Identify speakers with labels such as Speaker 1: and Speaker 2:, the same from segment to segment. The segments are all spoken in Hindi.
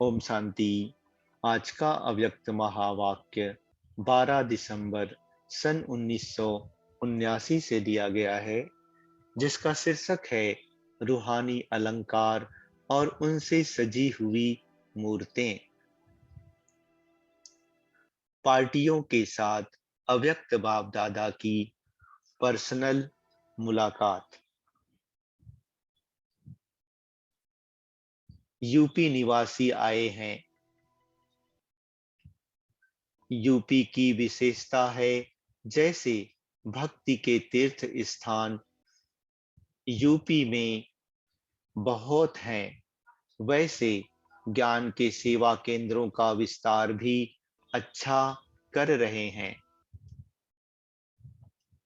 Speaker 1: ओम शांति। आज का अव्यक्त महावाक्य 12 दिसंबर सन 1979 से दिया गया है, जिसका शीर्षक है रूहानी अलंकार और उनसे सजी हुई मूर्तें। पार्टियों के साथ अव्यक्त बाप दादा की पर्सनल मुलाकात। यूपी निवासी आए हैं। यूपी की विशेषता है, जैसे भक्ति के तीर्थ स्थान यूपी में बहुत हैं, वैसे ज्ञान के सेवा केंद्रों का विस्तार भी अच्छा कर रहे हैं।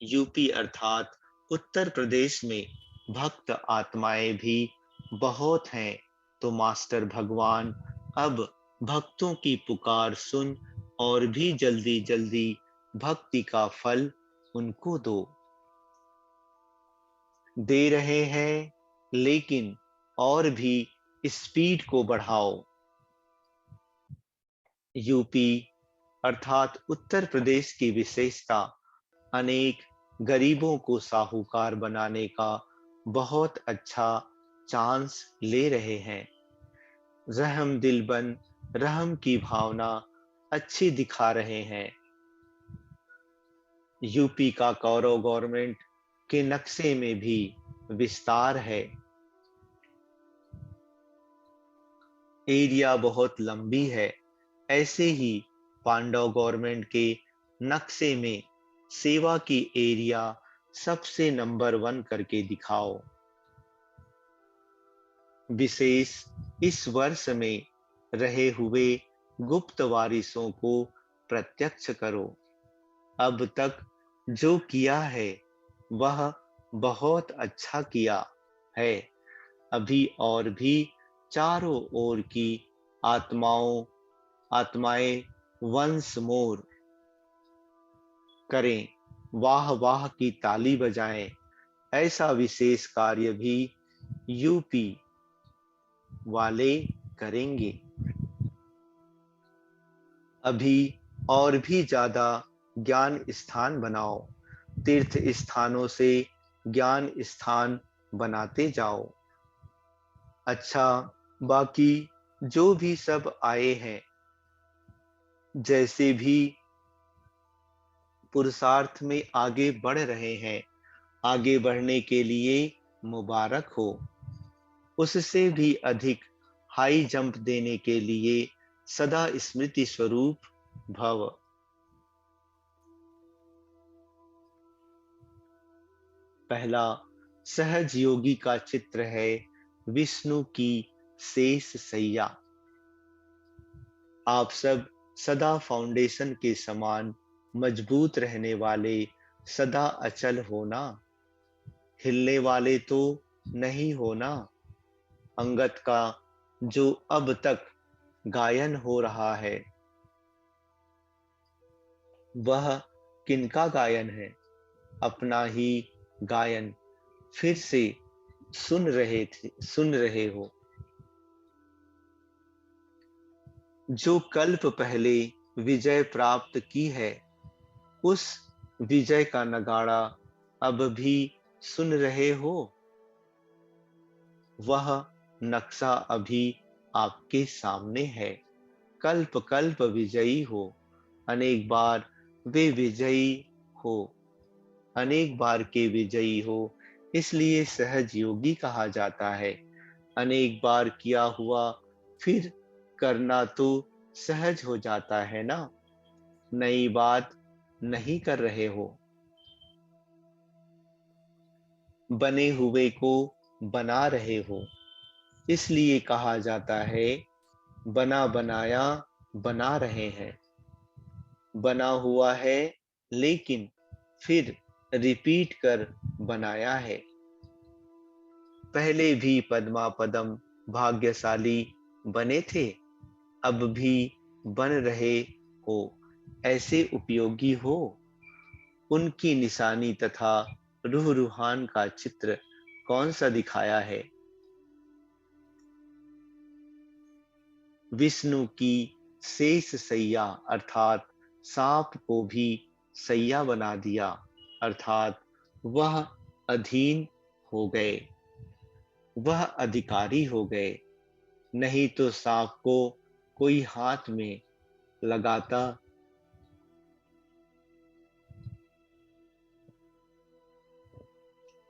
Speaker 1: यूपी अर्थात उत्तर प्रदेश में भक्त आत्माएं भी बहुत हैं, तो मास्टर भगवान अब भक्तों की पुकार सुन और भी जल्दी जल्दी भक्ति का फल उनको दे रहे हैं, लेकिन और भी स्पीड को बढ़ाओ। यूपी अर्थात उत्तर प्रदेश की विशेषता अनेक गरीबों को साहूकार बनाने का बहुत अच्छा चांस ले रहे हैं। रहम दिल बन रहम की भावना अच्छी दिखा रहे हैं। यूपी का कौरव गवर्नमेंट के नक्शे में भी विस्तार है। एरिया बहुत लंबी है। ऐसे ही पांडव गवर्नमेंट के नक्शे में सेवा की एरिया सबसे नंबर 1 करके दिखाओ। विशेष इस वर्ष में रहे हुए गुप्त वारिसों को प्रत्यक्ष करो। अब तक जो किया है वह बहुत अच्छा किया है। अभी और भी चारों ओर की आत्माएं वंस मोर करें, वाह वाह की ताली बजाएं। ऐसा विशेष कार्य भी यूपी वाले करेंगे। अभी और भी ज्यादा ज्ञान स्थान बनाओ। तीर्थ स्थानों से ज्ञान स्थान बनाते जाओ। अच्छा, बाकी जो भी सब आए हैं, जैसे भी पुरुषार्थ में आगे बढ़ रहे हैं, आगे बढ़ने के लिए मुबारक हो। उससे भी अधिक हाई जंप देने के लिए सदा स्मृति स्वरूप भव। पहला सहज योगी का चित्र है विष्णु की शेष सैया। आप सब सदा फाउंडेशन के समान मजबूत रहने वाले, सदा अचल होना, हिलने वाले तो नहीं होना। अंगत का जो अब तक गायन हो रहा है, वह किनका गायन है? अपना ही गायन फिर से सुन रहे हो। जो कल्प पहले विजय प्राप्त की है, उस विजय का नगाड़ा अब भी सुन रहे हो। वह नक्शा अभी आपके सामने है। कल्प कल्प विजयी हो। अनेक बार वे विजयी हो, अनेक बार के विजयी हो, इसलिए सहज योगी कहा जाता है। अनेक बार किया हुआ फिर करना तो सहज हो जाता है ना। नई बात नहीं कर रहे हो। बने हुए को बना रहे हो, इसलिए कहा जाता है बना बनाया बना रहे हैं। बना हुआ है, लेकिन फिर रिपीट कर बनाया है। पहले भी पद्मा पदम भाग्यशाली बने थे, अब भी बन रहे हो। ऐसे उपयोगी हो। उनकी निशानी तथा रूह रूहान का चित्र कौन सा दिखाया है? विष्णु की शेष सैया अर्थात सांप को भी सैया बना दिया, अर्थात वह अधीन हो गए, वह अधिकारी हो गए। नहीं तो सांप को कोई हाथ में लगाता,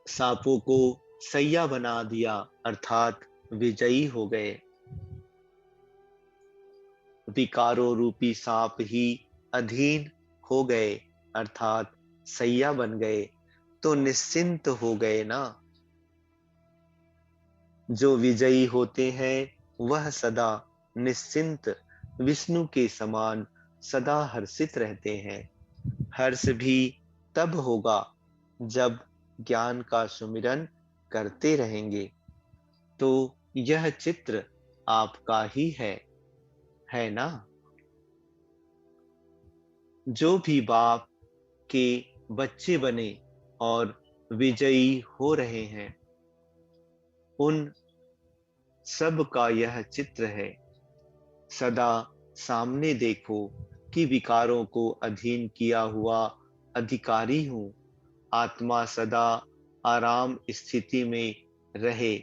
Speaker 1: सांपों को सैया बना दिया, अर्थात विजयी हो गए। विकारों रूपी सांप ही अधीन हो गए, अर्थात सैया बन गए, तो निश्चिंत हो गए ना। जो विजयी होते हैं वह सदा निश्चिंत विष्णु के समान सदा हर्षित रहते हैं। हर्ष भी तब होगा जब ज्ञान का सुमिरन करते रहेंगे। तो यह चित्र आपका ही है ना? जो भी बाप के बच्चे बने और विजयी हो रहे हैं, उन सब का यह चित्र है। सदा सामने देखो कि विकारों को अधीन किया हुआ अधिकारी हूँ। आत्मा सदा आराम स्थिति में रहे।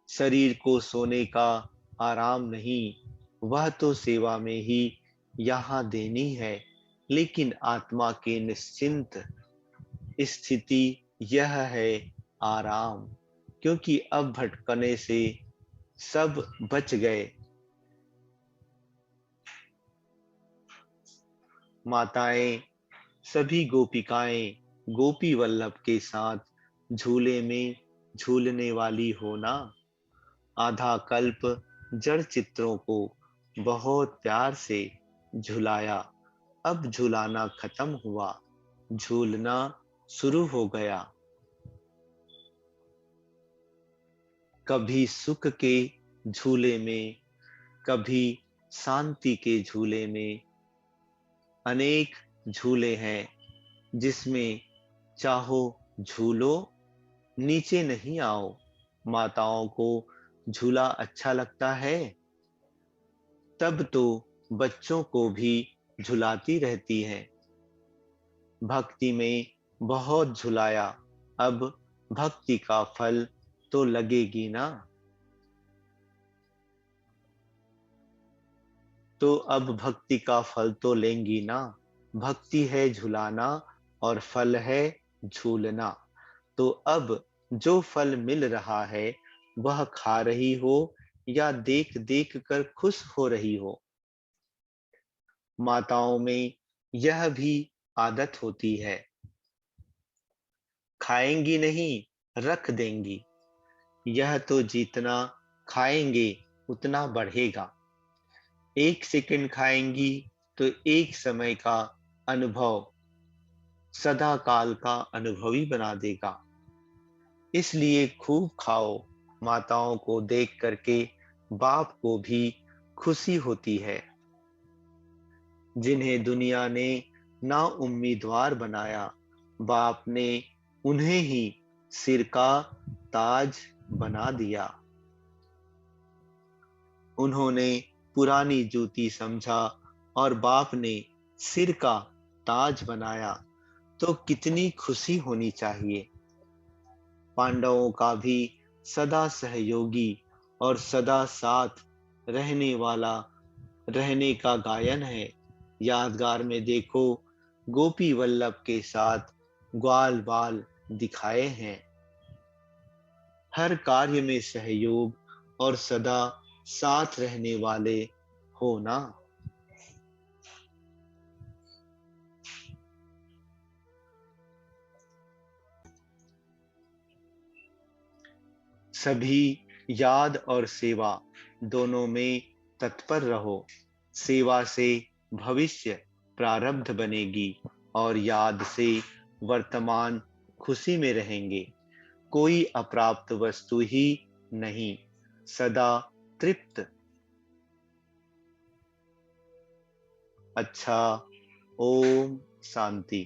Speaker 1: शरीर को सोने का आराम नहीं, वह तो सेवा में ही यहाँ देनी है। लेकिन आत्मा की निश्चिंत स्थिति यह है आराम, क्योंकि अब भटकने से सब बच गए। माताएं, सभी गोपिकाएं गोपी वल्लभ के साथ झूले में झूलने वाली हो ना। आधा कल्प जड़ चित्रों को बहुत प्यार से झुलाया, अब झुलाना खत्म हुआ, झूलना शुरू हो गया। कभी सुख के झूले में, कभी शांति के झूले में। अनेक झूले हैं जिसमें चाहो झूलो, नीचे नहीं आओ। माताओं को झूला अच्छा लगता है, तब तो बच्चों को भी झुलाती रहती हैं। भक्ति में बहुत झुलाया, अब भक्ति का फल तो लगेगी ना। तो अब भक्ति का फल तो लेंगी ना। भक्ति है झुलाना और फल है झूलना। तो अब जो फल मिल रहा है वह खा रही हो या देख देख कर खुश हो रही हो। माताओं में यह भी आदत होती है, खाएंगी नहीं रख देंगी। यह तो जितना खाएंगे उतना बढ़ेगा। एक सेकंड खाएंगी तो एक समय का अनुभव सदा काल का अनुभवी बना देगा। इसलिए खूब खाओ। माताओं को देख करके बाप को भी खुशी होती है। जिन्हें दुनिया ने ना उम्मीदवार बनाया, बाप ने उन्हें ही सिर का ताज बना दिया। उन्होंने पुरानी जूती समझा और बाप ने सिर का ताज बनाया, तो कितनी खुशी होनी चाहिए। पांडवों का भी सदा सहयोगी और सदा साथ रहने वाला रहने का गायन है। यादगार में देखो, गोपी वल्लभ के साथ ग्वाल बाल दिखाए हैं। हर कार्य में सहयोग और सदा साथ रहने वाले हो ना। सभी याद और सेवा दोनों में तत्पर रहो। सेवा से भविष्य प्रारब्ध बनेगी और याद से वर्तमान खुशी में रहेंगे। कोई अप्राप्त वस्तु ही नहीं, सदा तृप्त। अच्छा, ओम शांति।